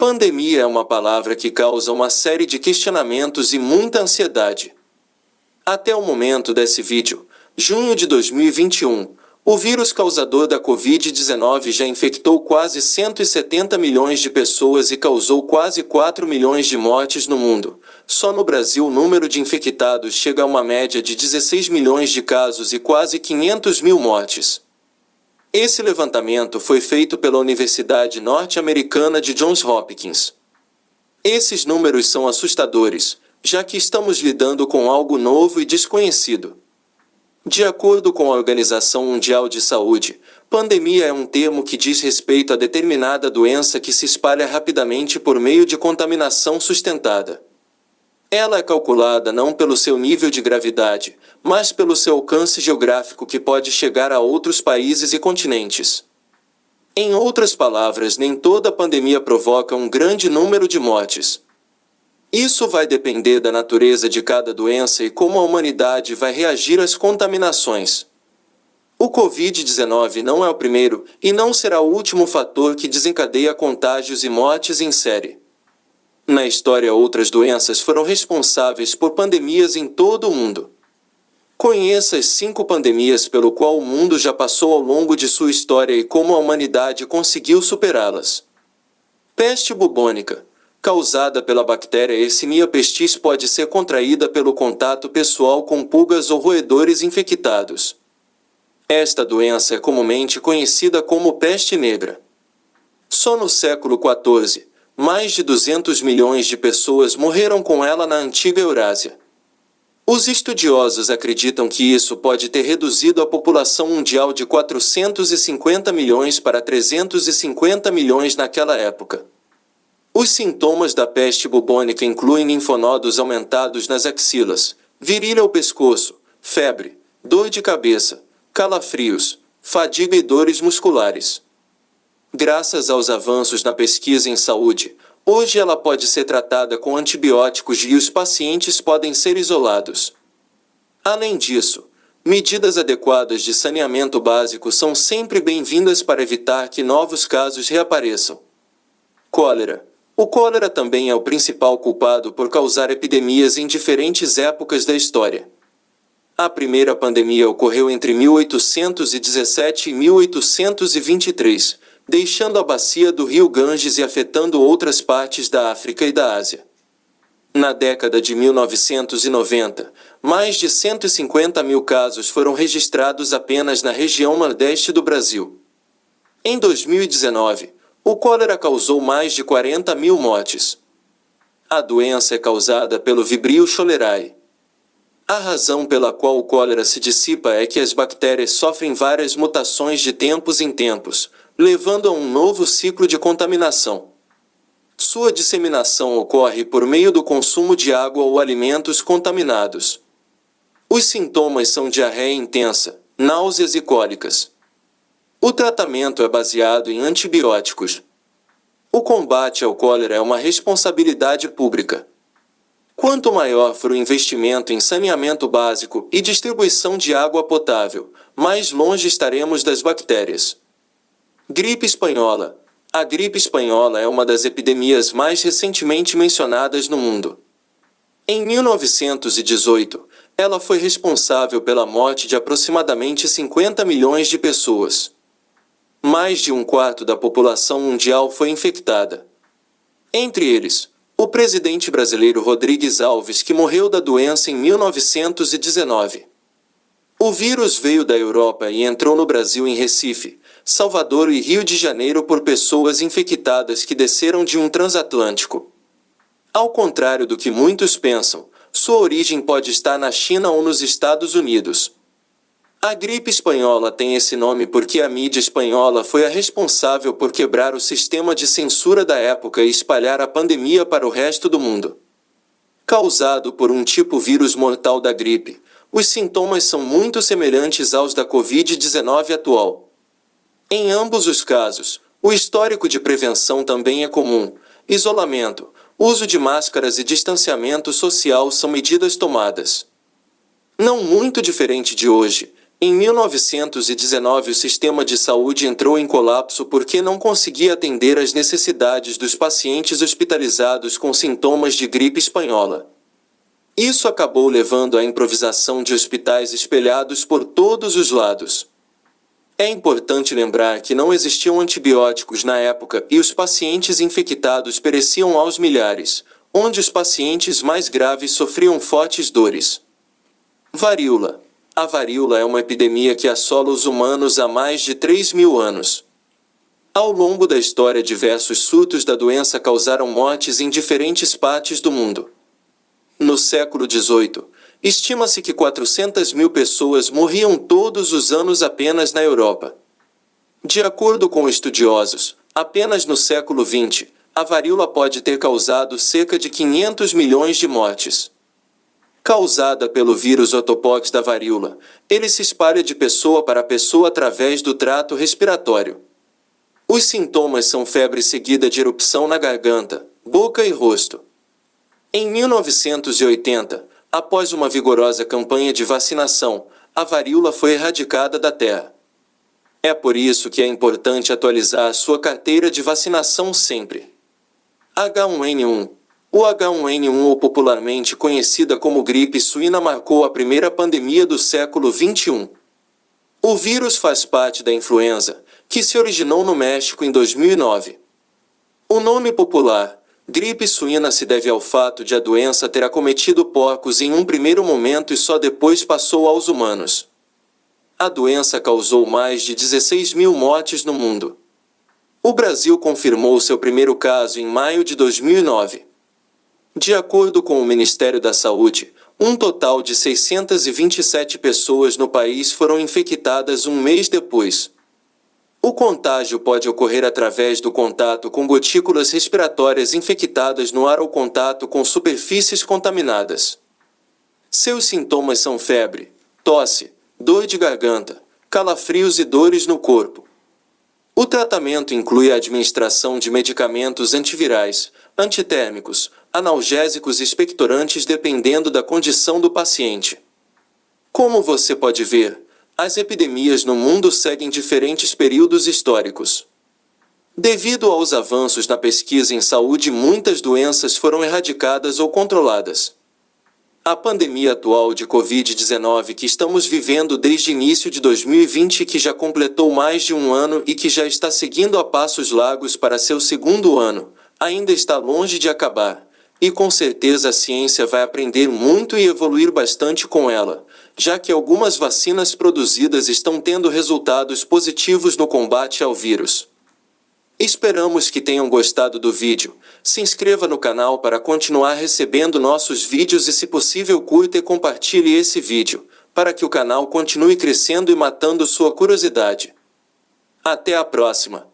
Pandemia é uma palavra que causa uma série de questionamentos e muita ansiedade. Até o momento desse vídeo, junho de 2021, o vírus causador da Covid-19 já infectou quase 170 milhões de pessoas e causou quase 4 milhões de mortes no mundo. Só no Brasil o número de infectados chega a uma média de 16 milhões de casos e quase 500 mil mortes. Esse levantamento foi feito pela Universidade Norte-Americana de Johns Hopkins. Esses números são assustadores, já que estamos lidando com algo novo e desconhecido. De acordo com a Organização Mundial de Saúde, pandemia é um termo que diz respeito a determinada doença que se espalha rapidamente por meio de contaminação sustentada. Ela é calculada não pelo seu nível de gravidade, mas pelo seu alcance geográfico que pode chegar a outros países e continentes. Em outras palavras, nem toda pandemia provoca um grande número de mortes. Isso vai depender da natureza de cada doença e como a humanidade vai reagir às contaminações. O Covid-19 não é o primeiro e não será o último fator que desencadeia contágios e mortes em série. Na história, outras doenças foram responsáveis por pandemias em todo o mundo. Conheça as 5 pandemias pelo qual o mundo já passou ao longo de sua história e como a humanidade conseguiu superá-las. Peste bubônica, causada pela bactéria Yersinia pestis, pode ser contraída pelo contato pessoal com pulgas ou roedores infectados. Esta doença é comumente conhecida como peste negra. Só no século XIV, mais de 200 milhões de pessoas morreram com ela na antiga Eurásia. Os estudiosos acreditam que isso pode ter reduzido a população mundial de 450 milhões para 350 milhões naquela época. Os sintomas da peste bubônica incluem linfonodos aumentados nas axilas, virilha ou pescoço, febre, dor de cabeça, calafrios, fadiga e dores musculares. Graças aos avanços na pesquisa em saúde, hoje ela pode ser tratada com antibióticos e os pacientes podem ser isolados. Além disso, medidas adequadas de saneamento básico são sempre bem-vindas para evitar que novos casos reapareçam. Cólera. O cólera também é o principal culpado por causar epidemias em diferentes épocas da história. A primeira pandemia ocorreu entre 1817 e 1823, deixando a bacia do rio Ganges e afetando outras partes da África e da Ásia. Na década de 1990, mais de 150 mil casos foram registrados apenas na região nordeste do Brasil. Em 2019, o cólera causou mais de 40 mil mortes. A doença é causada pelo Vibrio cholerae. A razão pela qual o cólera se dissipa é que as bactérias sofrem várias mutações de tempos em tempos, levando a um novo ciclo de contaminação. Sua disseminação ocorre por meio do consumo de água ou alimentos contaminados. Os sintomas são diarreia intensa, náuseas e cólicas. O tratamento é baseado em antibióticos. O combate ao cólera é uma responsabilidade pública. Quanto maior for o investimento em saneamento básico e distribuição de água potável, mais longe estaremos das bactérias. Gripe espanhola. A gripe espanhola é uma das epidemias mais recentemente mencionadas no mundo. Em 1918, ela foi responsável pela morte de aproximadamente 50 milhões de pessoas. Mais de um quarto da população mundial foi infectada. Entre eles, o presidente brasileiro Rodrigues Alves, que morreu da doença em 1919. O vírus veio da Europa e entrou no Brasil em Recife, Salvador e Rio de Janeiro por pessoas infectadas que desceram de um transatlântico. Ao contrário do que muitos pensam, sua origem pode estar na China ou nos Estados Unidos. A gripe espanhola tem esse nome porque a mídia espanhola foi a responsável por quebrar o sistema de censura da época e espalhar a pandemia para o resto do mundo. Causado por um tipo vírus mortal da gripe, os sintomas são muito semelhantes aos da Covid-19 atual. Em ambos os casos, o histórico de prevenção também é comum. Isolamento, uso de máscaras e distanciamento social são medidas tomadas. Não muito diferente de hoje, Em 1919, o sistema de saúde entrou em colapso porque não conseguia atender às necessidades dos pacientes hospitalizados com sintomas de gripe espanhola. Isso acabou levando à improvisação de hospitais espelhados por todos os lados. É importante lembrar que não existiam antibióticos na época e os pacientes infectados pereciam aos milhares, onde os pacientes mais graves sofriam fortes dores. Varíola. A varíola é uma epidemia que assola os humanos há mais de 3.000 anos. Ao longo da história, diversos surtos da doença causaram mortes em diferentes partes do mundo. No século XVIII, estima-se que 400.000 pessoas morriam todos os anos apenas na Europa. De acordo com estudiosos, apenas no século XX, a varíola pode ter causado cerca de 500 milhões de mortes. Causada pelo vírus ortopox da varíola, ele se espalha de pessoa para pessoa através do trato respiratório. Os sintomas são febre seguida de erupção na garganta, boca e rosto. Em 1980, após uma vigorosa campanha de vacinação, a varíola foi erradicada da Terra. É por isso que é importante atualizar a sua carteira de vacinação sempre. H1N1. O H1N1, ou popularmente conhecida como gripe suína, marcou a primeira pandemia do século XXI. O vírus faz parte da influenza, que se originou no México em 2009. O nome popular, gripe suína, se deve ao fato de a doença ter acometido porcos em um primeiro momento e só depois passou aos humanos. A doença causou mais de 16.000 mortes no mundo. O Brasil confirmou seu primeiro caso em maio de 2009. De acordo com o Ministério da Saúde, um total de 627 pessoas no país foram infectadas um mês depois. O contágio pode ocorrer através do contato com gotículas respiratórias infectadas no ar ou contato com superfícies contaminadas. Seus sintomas são febre, tosse, dor de garganta, calafrios e dores no corpo. O tratamento inclui a administração de medicamentos antivirais, antitérmicos, analgésicos e expectorantes dependendo da condição do paciente. Como você pode ver, as epidemias no mundo seguem diferentes períodos históricos. Devido aos avanços na pesquisa em saúde, muitas doenças foram erradicadas ou controladas. A pandemia atual de Covid-19 que estamos vivendo desde início de 2020, que já completou mais de um ano e que já está seguindo a passos largos para seu segundo ano, ainda está longe de acabar, e com certeza a ciência vai aprender muito e evoluir bastante com ela, já que algumas vacinas produzidas estão tendo resultados positivos no combate ao vírus. Esperamos que tenham gostado do vídeo. Se inscreva no canal para continuar recebendo nossos vídeos e, se possível, curta e compartilhe esse vídeo, para que o canal continue crescendo e matando sua curiosidade. Até a próxima!